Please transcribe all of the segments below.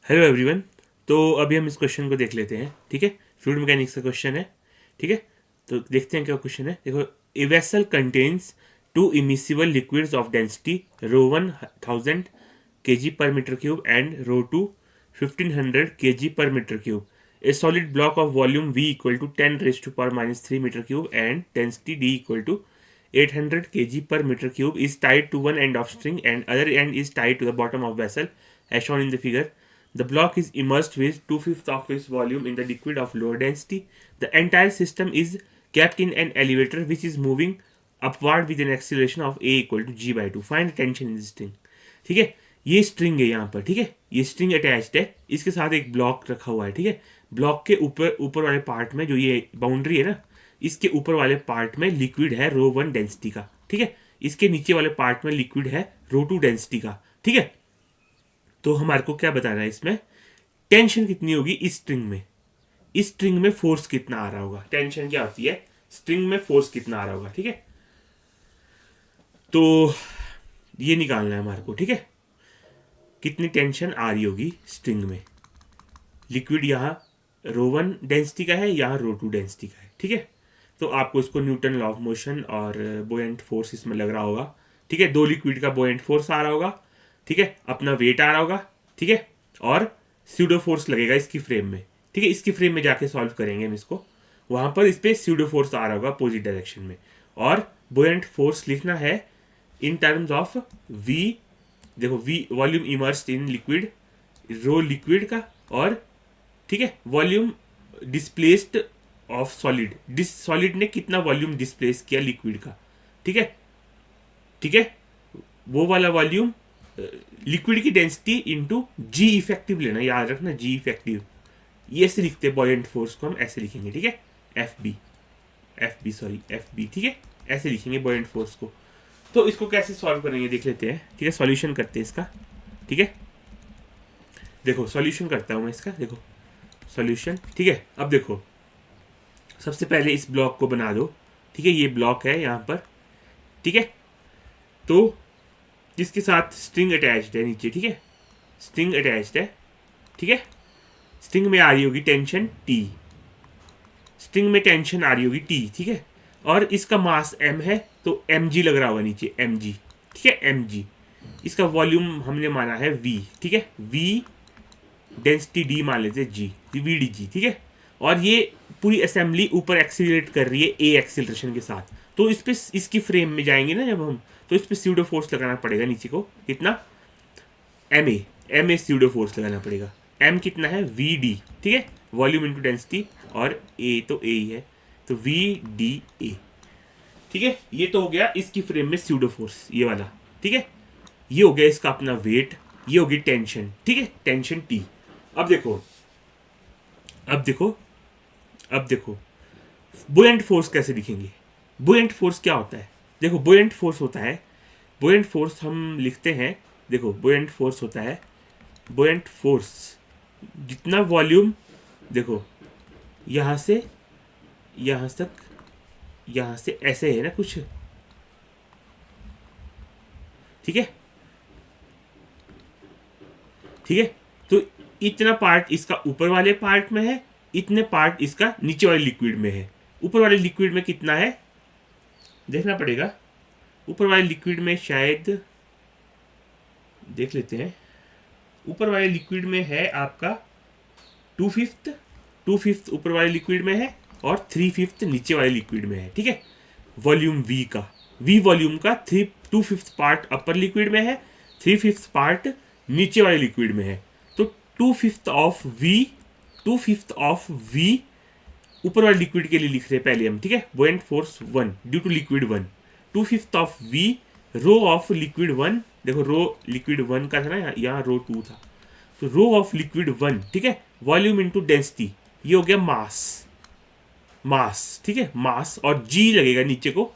Hello everyone. तो अभी हम इस क्वेश्चन को देख लेते हैं। ठीक है, फ्लूइड मैकेनिक्स का क्वेश्चन है। ठीक है, तो देखते हैं क्या क्वेश्चन है। देखो, a vessel contains two immiscible liquids of density rho 1000 kg per meter cube and rho 1500 kg per meter cube. A solid block of volume V equal to 10 raised to power minus 3 meter cube and density D equal to 800 kg per meter cube is tied to one end of string and other end is tied to the bottom of vessel as shown in the figure. The block is immersed with 2/5 of its volume in the liquid of lower density. The entire system is kept in an elevator which is moving upward with an acceleration of a equal to g by 2. Find the tension in the string. ठीक है, ये string है यहाँ पर। ठीक है, ये string attached है, इसके साथ एक ब्लॉक रखा हुआ है। ठीक है, ब्लॉक के ऊपर वाले पार्ट में जो ये बाउंड्री है ना, इसके ऊपर वाले पार्ट में लिक्विड है रो 1 डेंसिटी का। ठीक है, इसके नीचे वाले पार्ट में लिक्विड है रो 2 डेंसिटी का। ठीक है, तो हमारे को क्या बताना है इसमें, टेंशन कितनी होगी इस स्ट्रिंग में, इस स्ट्रिंग में फोर्स कितना आ रहा होगा। टेंशन क्या होती है, स्ट्रिंग में फोर्स कितना आ रहा होगा। ठीक है, तो ये निकालना है हमारे को। ठीक है, कितनी टेंशन आ रही होगी स्ट्रिंग में। लिक्विड यहाँ रो 1 डेंसिटी का है, यहाँ रो 2 डेंसिटी का है। ठीक है, तो आपको इसको न्यूटन लॉ ऑफ मोशन और बोयेंट फोर्स इसमें लग रहा होगा। ठीक है, दो लिक्विड का बोयेंट फोर्स आ रहा होगा। ठीक है, अपना वेट आ रहा होगा। ठीक है, और स्यूडो फोर्स लगेगा इसकी फ्रेम में। ठीक है, इसकी फ्रेम में जाके सॉल्व करेंगे हम इसको, वहां पर इस पर स्यूडो फोर्स आ रहा होगा अपोजिट डायरेक्शन में। और बोयेंट फोर्स लिखना है इन टर्म्स ऑफ वी। देखो, V volume immersed in liquid, row liquid का, और ठीक है volume displaced of solid, solid ने कितना वॉल्यूम डिस्प्लेस किया लिक्विड का। ठीक है, ठीक है, वो वाला वॉल्यूम लिक्विड की डेंसिटी इंटू जी इफेक्टिव लेना, याद रखना जी इफेक्टिव। ये ऐसे लिखते हैं बॉयेंट फोर्स को, हम ऐसे लिखेंगे। ठीक है, एफ बी। ठीक है, ऐसे लिखेंगे बॉयेंट फोर्स को। तो इसको कैसे सॉल्व करेंगे देख लेते हैं। ठीक है, सॉल्यूशन करते हैं इसका। ठीक है, देखो सॉल्यूशन करता हूं मैं इसका। देखो सॉल्यूशन। ठीक है, अब देखो सबसे पहले इस ब्लॉक को बना दो। ठीक है, ये ब्लॉक है यहाँ पर। ठीक है, तो जिसके साथ स्ट्रिंग अटैच्ड है नीचे। ठीक है, स्ट्रिंग अटैच्ड है। ठीक है, स्ट्रिंग में आ रही होगी टेंशन टी, स्ट्रिंग में टेंशन आ रही होगी टी। ठीक है, और इसका मास m है, तो mg लग रहा होगा नीचे, mg। ठीक है, mg। इसका वॉल्यूम हमने माना है v। ठीक है, v डेंसिटी d मान लेते हैं g, vdg। ठीक है, और ये पूरी असेंबली ऊपर एक्सीलरेट कर रही है a एक्सीलरेशन के साथ। तो इस पे, इसकी फ्रेम में जाएंगे ना जब हम, तो इस पे स्यूडो फोर्स लगाना पड़ेगा नीचे को। कितना, ma स्यूडो फोर्स लगाना पड़ेगा। m कितना है, vd। ठीक है, वॉल्यूम इंटू डेंसिटी, और a तो a ही है, तो vda। ठीक है, ये तो हो गया इसकी फ्रेम में स्यूडो फोर्स, ये वाला। ठीक है, ये हो गया इसका अपना वेट, ये होगी टेंशन। ठीक है, टेंशन टी। अब देखो बुयेंट फोर्स कैसे लिखेंगे। बुयेंट फोर्स क्या होता है, देखो बुयेंट फोर्स होता है, बुयेंट फोर्स हम लिखते हैं। देखो बुयेंट फोर्स होता है, बुयेंट फोर्स जितना वॉल्यूम, देखो यहाँ से यहाँ तक, यहाँ से ऐसे है ना कुछ। ठीक है, ठीक है, तो इतना पार्ट इसका ऊपर वाले पार्ट में है, इतने पार्ट इसका नीचे वाले लिक्विड में है। ऊपर वाले लिक्विड में कितना है देखना पड़ेगा। ऊपर वाले लिक्विड में शायद देख लेते हैं। ऊपर वाले लिक्विड में है आपका 2/5 ऊपर वाले लिक्विड में है, और 3/5 नीचे वाले लिक्विड में है। ठीक है, वॉल्यूम V का, V वॉल्यूम का 2/5 पार्ट अपर लिक्विड में है, 3/5 पार्ट नीचे वाले लिक्विड में है। तो 2/5 ऑफ V ऊपर वाले लिक्विड के लिए लिख रहे हैं पहले हम। ठीक है, buoyant force 1 due to liquid 1, 2/5 of V rho of liquid 1। देखो रो लिक्विड 1 का था ना, यहाँ रो 2 था, तो रो ऑफ लिक्विड 1। ठीक है, वॉल्यूम इंटू डेंसिटी, ये हो गया मास। ठीक है, मास, और G लगेगा नीचे को।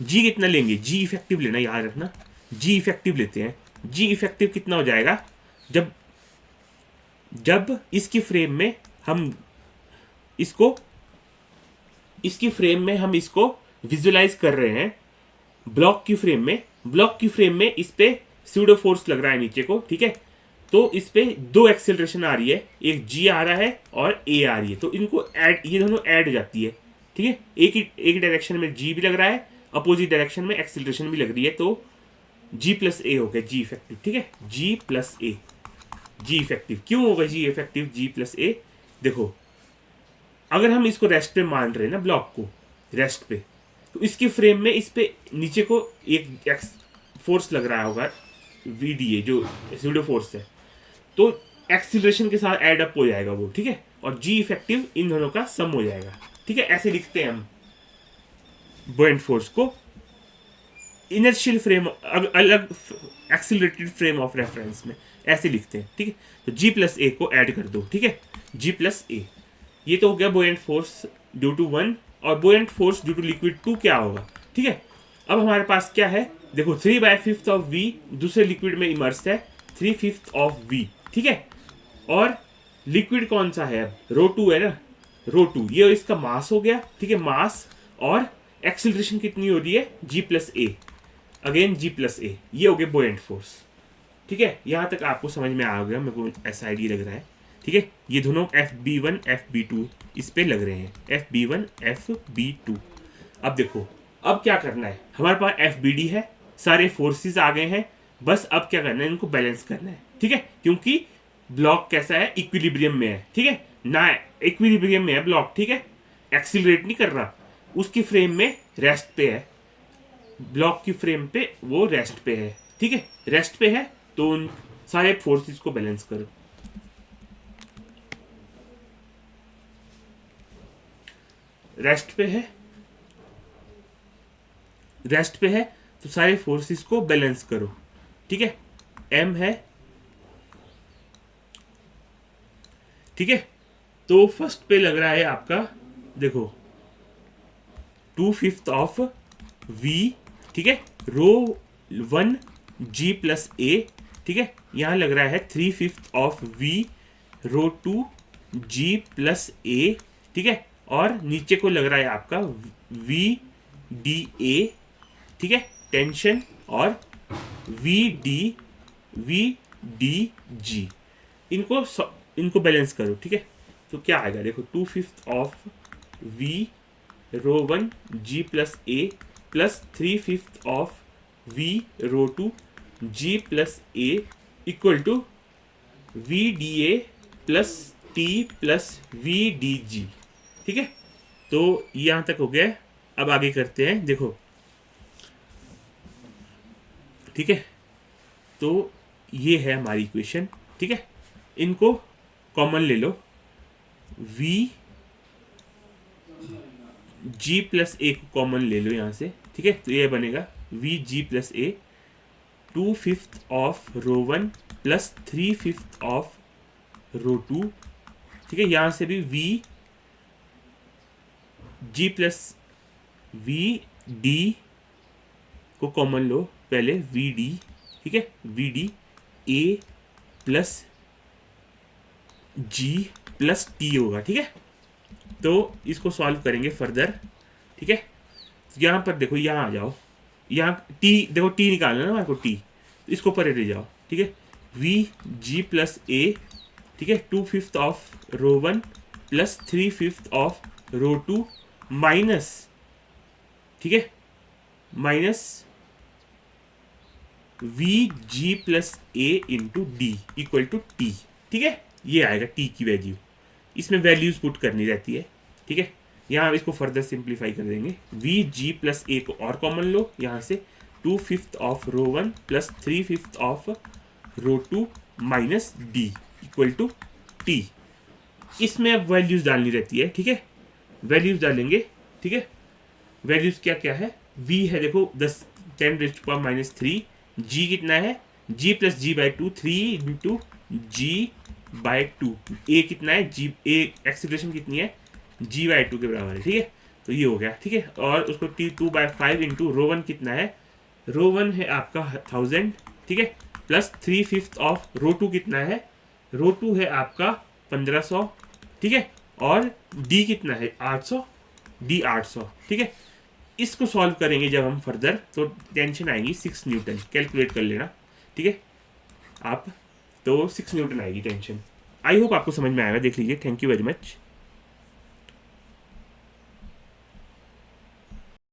G कितना लेंगे, G इफेक्टिव लेना, याद रखना G इफेक्टिव लेते हैं। G इफेक्टिव कितना हो जाएगा, जब इसकी फ्रेम में हम इसको, इसकी फ्रेम में हम इसको विजुलाइज कर रहे हैं ब्लॉक की फ्रेम में। ब्लॉक की फ्रेम में इस पे स्यूडो फोर्स लग रहा है नीचे को। ठीक है, तो इस पे दो एक्सेलरेशन आ रही है, एक जी आ रहा है और ए आ रही है, तो इनको ऐड, ये दोनों ऐड हो जाती है, ठीक है। एक डायरेक्शन में जी भी लग रहा है, अपोजिट डायरेक्शन में एक्सेलरेशन भी लग रही है, तो जी प्लस ए हो गया जी इफेक्टिव, ठीक है। जी प्लस ए, जी इफेक्टिव क्यों होगा जी इफेक्टिव, जी प्लस ए? देखो अगर हम इसको रेस्ट पे मान रहे हैं ना, ब्लॉक को रेस्ट पे, तो इसकी फ्रेम में इस पे नीचे को एक फोर्स लग रहा होगा वी डी ए, जो स्यूडो फोर्स है, तो एक्सीलरेशन के साथ एड अप हो जाएगा वो, ठीक है। और जी इफेक्टिव इन दोनों का सम हो जाएगा, ठीक है। ऐसे लिखते हैं हम बुएंट फोर्स को, इनर्शियल फ्रेम अलग, एक्सीलरेटेड फ्रेम ऑफ रेफरेंस में ऐसे लिखते हैं, ठीक है। तो जी प्लस ए को ऐड कर दो, ठीक है, जी प्लस ए। ये तो हो गया buoyant force due to one, और buoyant force due to liquid two क्या होगा, ठीक है। अब हमारे पास क्या है, देखो 3/5 ऑफ वी दूसरे लिक्विड में इमर्स है, 3/5 ऑफ वी, ठीक है। और लिक्विड कौन सा है, अब रो टू है ना, रो टू, ये इसका मास हो गया, ठीक है, मास। और एक्सिलरेशन कितनी हो रही है, जी प्लस ए, अगेन जी प्लस ए, ये हो गया बुएंट फोर्स, ठीक है। यहाँ तक आपको समझ में आ गया, मेरे को ऐसा आइडिया लग रहा है, ठीक है। ये दोनों FB1 FB2 इस पे लग रहे हैं, FB1 FB2। अब देखो अब क्या करना है, हमारे पास FBD है, सारे फोर्सेस आ गए हैं, बस अब क्या करना है, इनको बैलेंस करना है, ठीक है। क्योंकि ब्लॉक कैसा है, इक्विलिब्रियम में है, ठीक है ना, इक्विलिब्रियम में है ब्लॉक, ठीक है, एक्सिलरेट नहीं कर रहा, उसकी फ्रेम में रेस्ट पे है, ब्लॉक की फ्रेम पे वो रेस्ट पे है, ठीक है, रेस्ट पे है, तो उन सारे फोर्सेस को बैलेंस करो। रेस्ट पे है, रेस्ट पे है, तो सारे फोर्सेस को बैलेंस करो, ठीक है। एम है, ठीक है। तो फर्स्ट पे लग रहा है आपका, देखो 2/5 ऑफ वी, ठीक है, रो 1 जी प्लस ए, ठीक है। यहां लग रहा है 3/5 of V rho 2 ji plus a, ठीक है। और नीचे को लग रहा है आपका वी डी ए, ठीक है, टेंशन, और वी डी जी, इनको बैलेंस करो, ठीक है। तो क्या आएगा, देखो 2/5 of V rho 1 G plus A plus 3/5 of V rho 2 ji plus A equal to V D A plus T plus V D G, ठीक है। तो यहां तक हो गया, अब आगे करते हैं, देखो, ठीक है। तो ये है हमारी इक्वेशन, ठीक है। इनको कॉमन ले लो, v g प्लस ए को कॉमन ले लो यहाँ से, ठीक है। तो ये बनेगा V ji plus a 2/5 of row 1 plus 3/5 of रो 2, ठीक है। यहाँ से भी वी जी प्लस वी डी को कॉमन लो, पहले वी डी, ठीक है, V D A plus g plus t होगा, ठीक है। तो इसको सॉल्व करेंगे फर्दर, ठीक है। यहाँ पर देखो, यहाँ आ जाओ, यहाँ टी देखो, टी निकालना ना हमारे को, टी, तो इसको परे ले जाओ, ठीक है। वी जी प्लस ए, ठीक है, 2/5 of row 1 plus 3/5 of row 2 minus, ठीक है, minus V ji plus A into D equal to T, ठीक है। ये आएगा टी की वैल्यू, इसमें वैल्यूज पुट करनी रहती है, ठीक है। यहाँ इसको फर्दर सिंप्लीफाई कर देंगे, वी जी प्लस ए को और कॉमन लो यहाँ से, 2/5 of row 1 plus 3/5 of row 2 minus D equal to T. इसमें अब वैल्यूज डालनी रहती है, ठीक है, वैल्यूज डालेंगे, ठीक है। वैल्यूज क्या क्या है, v है देखो 10⁻³ g कितना है, g plus G by 2 3 into G by 2, A कितना है, जी ए एक्सीलरेशन कितनी है, g बाई 2 के बराबर है, ठीक है। तो ये हो गया, ठीक है। और उसको T2/5 इंटू रो 1 कितना है, रो 1 है आपका 1000, ठीक है, प्लस 3/5 ऑफ रो 2 कितना है, रो 2 है आपका 1500, ठीक है। और डी कितना है 800, डी 800, ठीक है। इसको सॉल्व करेंगे जब हम फर्दर, तो टेंशन आएगी 6 न्यूटन, कैलकुलेट कर लेना, ठीक है आप। तो 6 न्यूटन आएगी टेंशन। आई होप आपको समझ में आएगा, देख लीजिए। Thank you very much.